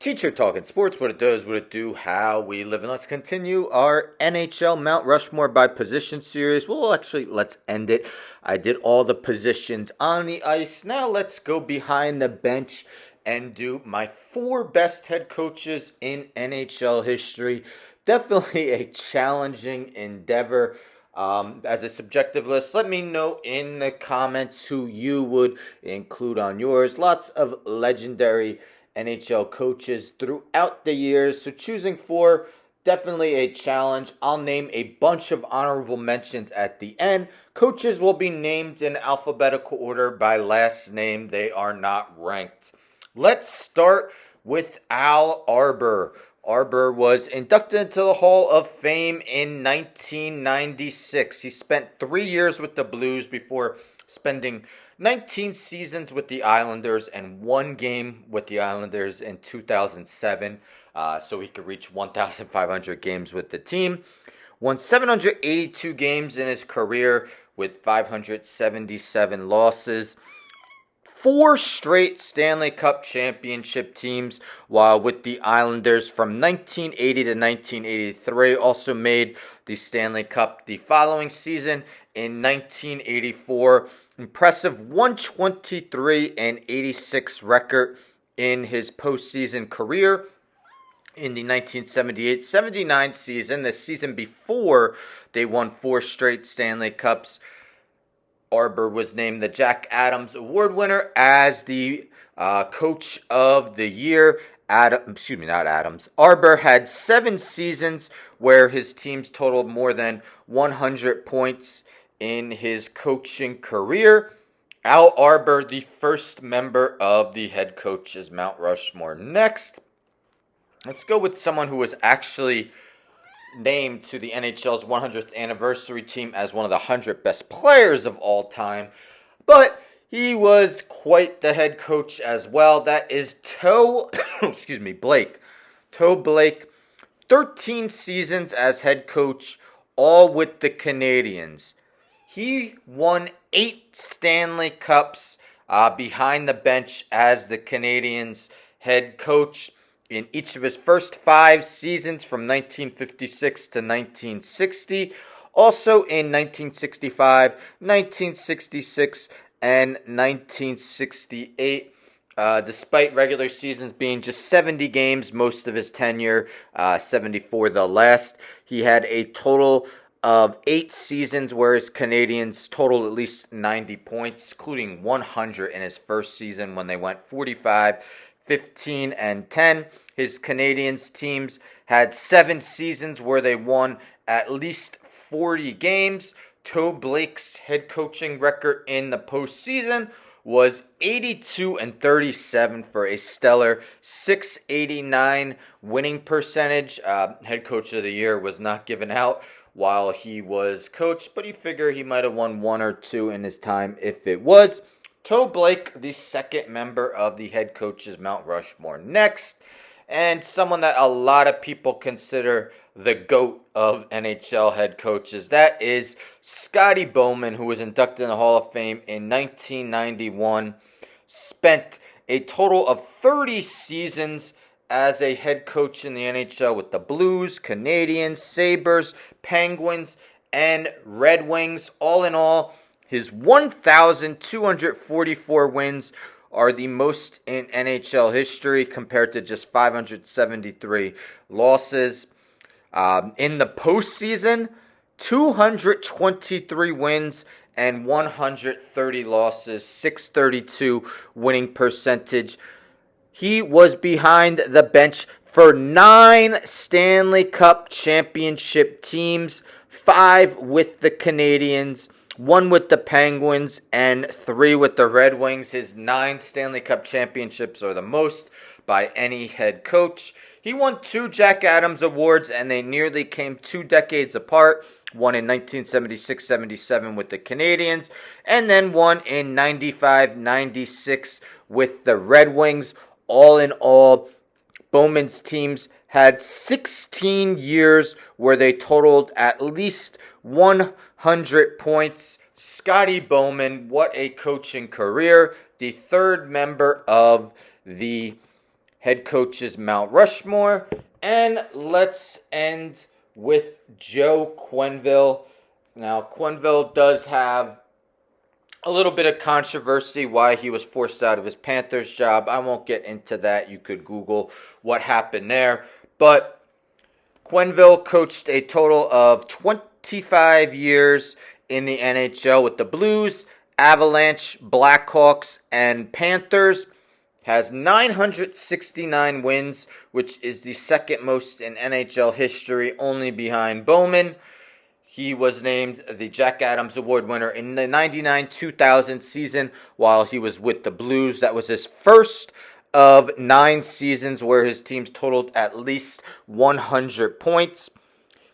Teacher Talking Sports, what it does, what it do, how we live. And let's continue our NHL Mount Rushmore by position series. Well, actually, let's end it. I did all the positions on the ice. Now let's go behind the bench and do my four best head coaches in NHL history. Definitely a challenging endeavor. As a subjective list, let me know in the comments who you would include on yours. Lots of legendary NHL coaches throughout the years. So choosing four, definitely a challenge. I'll name a bunch of honorable mentions at the end. Coaches will be named in alphabetical order by last name. They are not ranked. Let's start with Al Arbour. Arbour was inducted into the Hall of Fame in 1996. He spent 3 years with the Blues before spending 19 seasons with the Islanders and one game with the Islanders in 2007, so he could reach 1,500 games with the team. Won 782 games in his career with 577 losses. 4 straight Stanley Cup championship teams while with the Islanders from 1980 to 1983. Also made the Stanley Cup the following season in 1984. Impressive 123 and 86 record in his postseason career. In the 1978-79 season, the season before they won 4 straight Stanley Cups, Arbour was named the Jack Adams Award winner as the Coach of the Year. Arbour had 7 seasons where his teams totaled more than 100 points in his coaching career. Al Arbour, the first member of the head coach's Mount Rushmore. Next, let's go with someone who was actually named to the NHL's 100th anniversary team as one of the 100 best players of all time. But he was quite the head coach as well. That is Blake. Toe Blake, 13 seasons as head coach, all with the Canadiens. He won 8 Stanley Cups behind the bench as the Canadiens head coach in each of his first 5 seasons from 1956 to 1960. Also in 1965, 1966, and 1968. Despite regular seasons being just 70 games most of his tenure, 74 the last, he had a total of 8 seasons where his Canadiens totaled at least 90 points, including 100 in his first season when they went 45, 15, and 10. His Canadiens teams had 7 seasons where they won at least 40 games. Toe Blake's head coaching record in the postseason was 82 and 37 for a stellar 689 winning percentage. Head coach of the year was not given out while he was coach, but you figure he might have won 1 or 2 in his time if it was. Toe Blake, the second member of the head coach's Mount Rushmore. Next, and someone that a lot of people consider the GOAT of NHL head coaches. That is Scotty Bowman, who was inducted in the Hall of Fame in 1991. Spent a total of 30 seasons as a head coach in the NHL with the Blues, Canadiens, Sabres, Penguins, and Red Wings. All in all, his 1,244 wins are the most in NHL history compared to just 573 losses. In the postseason, 223 wins and 130 losses, 632 winning percentage. He was behind the bench for 9 Stanley Cup championship teams, 5 with the Canadiens, 1 with the Penguins, and 3 with the Red Wings. His 9 Stanley Cup championships are the most by any head coach. He won 2 Jack Adams Awards, and they nearly came 2 decades apart. One in 1976-77 with the Canadiens, and then one in 95-96 with the Red Wings. All in all, Bowman's teams had 16 years where they totaled at least 100 points. Scotty Bowman, what a coaching career. The third member of the head coaches Mount Rushmore. And let's end with Joe Quenneville. Now, Quenneville does have a little bit of controversy why he was forced out of his Panthers job. I won't get into that. You could Google what happened there. But Quenneville coached a total of 25 years in the NHL with the Blues, Avalanche, Blackhawks, and Panthers. Has 969 wins, which is the second most in NHL history, only behind Bowman. He was named the Jack Adams Award winner in the 99-2000 season while he was with the Blues. That was his first of 9 seasons where his teams totaled at least 100 points.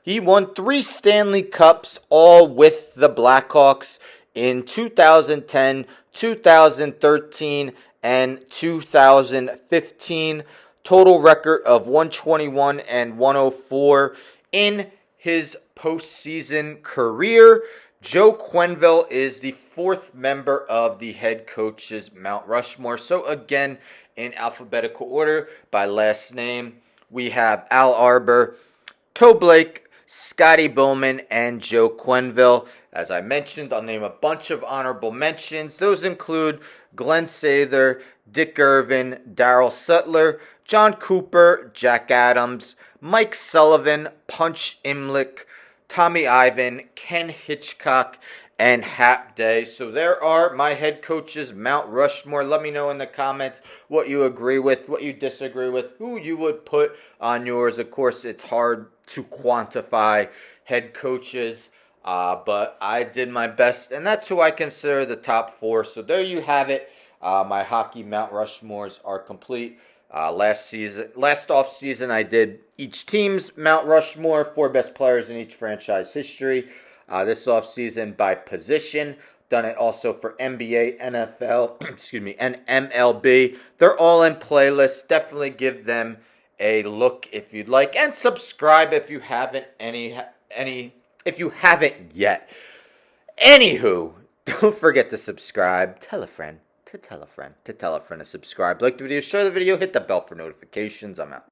He won 3 Stanley Cups, all with the Blackhawks in 2010, 2013, and 2015. Total record of 121 and 104 in his postseason career. Joe Quenneville is the 4th member of the head coaches Mount Rushmore. So again, in alphabetical order by last name, we have Al Arbor, Toe Blake, Scotty Bowman, and Joe Quenneville. As I mentioned, I'll name a bunch of honorable mentions. Those include Glenn Sather, Dick Irvin, Darryl Sutler, John Cooper, Jack Adams, Mike Sullivan, Punch Imlich, Tommy Ivan, Ken Hitchcock, and Hap Day. So there are my head coaches, Mount Rushmore. Let me know in the comments what you agree with, what you disagree with, who you would put on yours. Of course, it's hard to quantify head coaches, but I did my best, and that's who I consider the top 4. So there you have it. My hockey Mount Rushmores are complete. Last off season, I did each team's Mount Rushmore, 4 best players in each franchise history. This off season by position. Done it also for NBA, NFL, and MLB. They're all in playlists. Definitely give them a look if you'd like, and subscribe if you haven't if you haven't yet. Anywho, don't forget to subscribe. Tell a friend to tell a friend to tell a friend to subscribe. Like the video, share the video, hit the bell for notifications. I'm out.